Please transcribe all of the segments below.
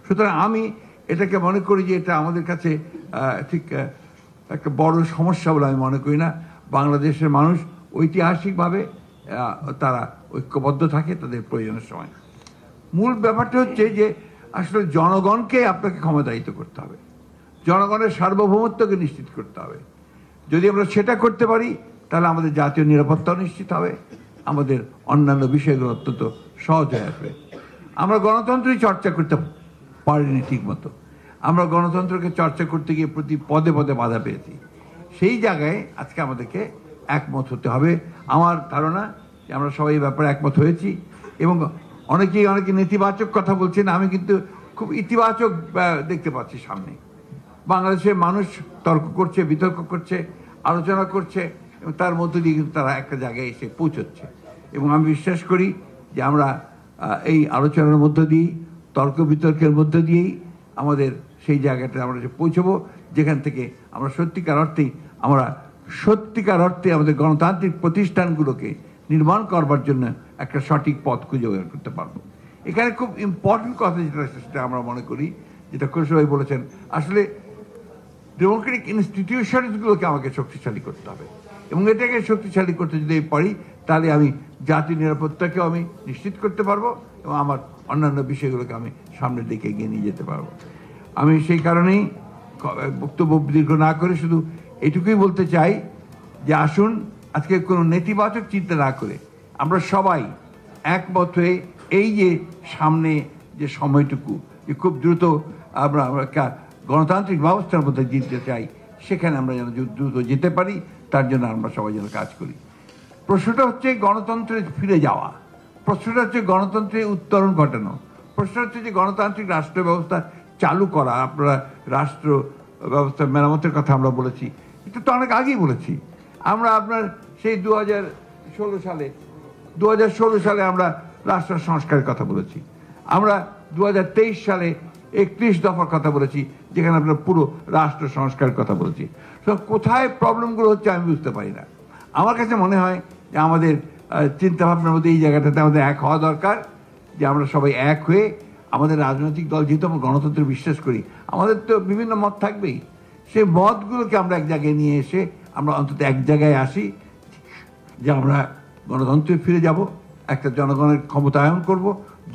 সুতরাং আমি এটাকে মনে করি যে এটা আমাদের কাছে ঠিক একটা বড় সমস্যা বলে আমি মনে করি না। বাংলাদেশের মানুষ ঐতিহাসিকভাবে তারা ঐক্যবদ্ধ থাকে তাদের প্রয়োজনের সময়। মূল ব্যাপারটা হচ্ছে যে আসলে জনগণকে আপনাকে ক্ষমতায়িত করতে হবে, জনগণের সার্বভৌমত্বকে নিশ্চিত করতে হবে। যদি আমরা সেটা করতে পারি তাহলে আমাদের জাতীয় নিরাপত্তাও নিশ্চিত হবে, আমাদের অন্যান্য বিষয়গুলো অত্যন্ত সহজ হয়ে আসবে। আমরা গণতন্ত্রই চর্চা করতে পারিনি ঠিক মতো, আমরা গণতন্ত্রকে চর্চা করতে গিয়ে প্রতি পদে পদে বাধা পেয়েছি। সেই জায়গায় আজকে আমাদেরকে একমত হতে হবে। আমার ধারণা যে আমরা সবাই এই ব্যাপারে একমত হয়েছি এবং অনেকে নেতিবাচক কথা বলছেন, আমি কিন্তু খুব ইতিবাচক দেখতে পাচ্ছি সামনে। বাংলাদেশের মানুষ তর্ক করছে, বিতর্ক করছে, আলোচনা করছে এবং তার মধ্য দিয়ে কিন্তু তারা একটা জায়গায় এসে পৌঁছচ্ছে। এবং আমি বিশ্বাস করি যে আমরা এই আলোচনার মধ্য দিয়েই, তর্ক বিতর্কের মধ্য দিয়েই আমাদের সেই জায়গাটা আমরা পৌঁছবো যেখান থেকে আমরা সত্যিকার অর্থে আমাদের গণতান্ত্রিক প্রতিষ্ঠানগুলোকে নির্মাণ করবার জন্য একটা সঠিক পথ খুঁজে বের করতে পারবো। এখানে খুব ইম্পর্টেন্ট কথা যেটা আমরা মনে করি, যেটা সবাই বলেছেন, আসলে ডেমোক্রেটিক ইনস্টিটিউশনসগুলোকে আমাকে শক্তিশালী করতে হবে এবং এটাকে শক্তিশালী করতে যদি পারি তাহলে আমি জাতীয় নিরাপত্তাকেও আমি নিশ্চিত করতে পারবো এবং আমার অন্যান্য বিষয়গুলোকে আমি সামনের দিকে এগিয়ে নিয়ে যেতে পারবো। আমি সেই কারণেই বক্তব্য দীর্ঘ না করে শুধু এটুকুই বলতে চাই যে আসুন আজকে কোনো নেতিবাচক চিন্তা না করে আমরা সবাই একমত হয়ে এই যে সামনে যে সময়টুকু যে খুব দ্রুত আমরা গণতান্ত্রিক ব্যবস্থার মধ্যে জিততে চাই, সেখানে আমরা যেন দ্রুত যেতে পারি তার জন্য আমরা সবাই যেন কাজ করি। প্রশ্নটা হচ্ছে গণতন্ত্রে ফিরে যাওয়া, প্রশ্নটা হচ্ছে গণতন্ত্রে উত্তরণ ঘটানো, প্রশ্ন হচ্ছে যে গণতান্ত্রিক রাষ্ট্র ব্যবস্থা চালু করা। আপনারা রাষ্ট্র ব্যবস্থা মেরামতের কথা আমরা বলেছি, এটা তো অনেক আগেই বলেছি। আমরা আপনার সেই 2016 সালে আমরা রাষ্ট্র সংস্কারের কথা বলেছি, আমরা 2023 সালে 31 দফার কথা বলেছি যেখানে আমরা পুরো রাষ্ট্র সংস্কারের কথা বলেছি। তো কোথায় প্রবলেমগুলো হচ্ছে আমি বুঝতে পারি না। আমার কাছে মনে হয় যে আমাদের চিন্তাভাবনার মধ্যে এই জায়গাটাতে আমাদের এক হওয়া দরকার, যে আমরা সবাই এক হয়ে আমাদের রাজনৈতিক দল, যেহেতু আমরা গণতন্ত্রে বিশ্বাস করি, আমাদের তো বিভিন্ন মত থাকবেই, সেই মতগুলোকে আমরা এক জায়গায় নিয়ে এসে আমরা অন্তত এক জায়গায় আসি যে আমরা গণতন্ত্রে ফিরে যাব, একটা জনগণের ক্ষমতায়ন করব,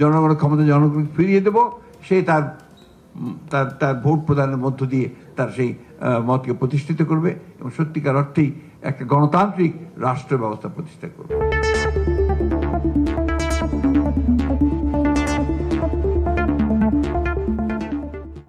জনগণের ক্ষমতা জনগণকে ফিরিয়ে দেব, সে তার ভোট প্রদানের মধ্য দিয়ে তার সেই মতকে প্রতিষ্ঠিত করবে এবং সত্যিকার অর্থেই একটা গণতান্ত্রিক রাষ্ট্র ব্যবস্থা প্রতিষ্ঠা করবে।